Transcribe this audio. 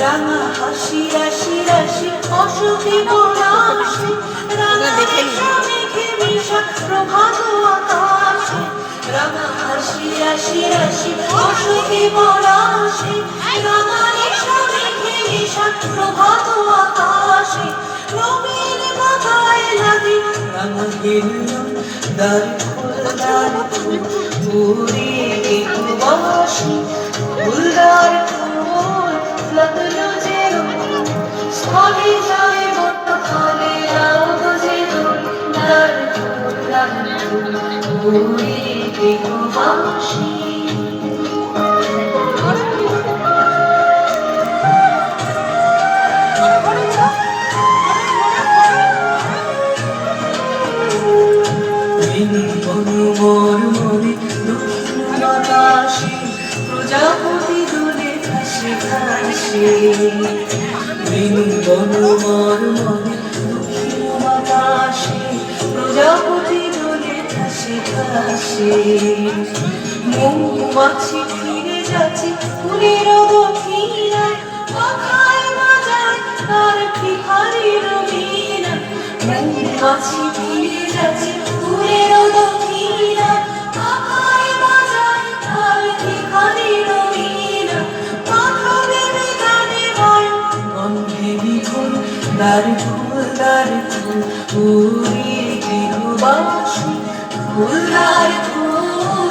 রাঙা হাসি রাশি রাশি অসুখী পরাশি রাঙা মেঘে মিশা প্রভাত আকাশে রাঙা হাসি রাশি রাশি অসুখী পরাশি রাঙা মেঘে মিশা প্রভাত আকাশে রঙের মাথায় লাগে রাঙা গেরুয়া দ্বার খোল দ্বার খোল পুরী বাসি ফুলদার ফুল লাগলো যে স্থলে যায় মত ফলে রাউদ যে দ্বার খোল দ্বার খোল পুরী বাসি বনমোর মনে দক্ষিণ বাতাসে প্রজাপতি দোলে ভাসে ভাসে বনমোর মনে দক্ষিণ বাতাসে প্রজাপতি দোলে ভাসে ভাসে মৌমাছি ফিরে যাচ্ছে ফুলের দক্ষিণায় পাখায় বাজায় তার ভিখারির বীণা মৌমাছি ফিরে যাচ্ছে ফুলের দক্ষিণায় পাখায় বাজায় তার ভিখারির বীণা পাখা দেবে গানে গায় গন্ধে বিভোর দ্বার খোল দ্বার খোল পুরী গৃহবাসী খোল দ্বার খোল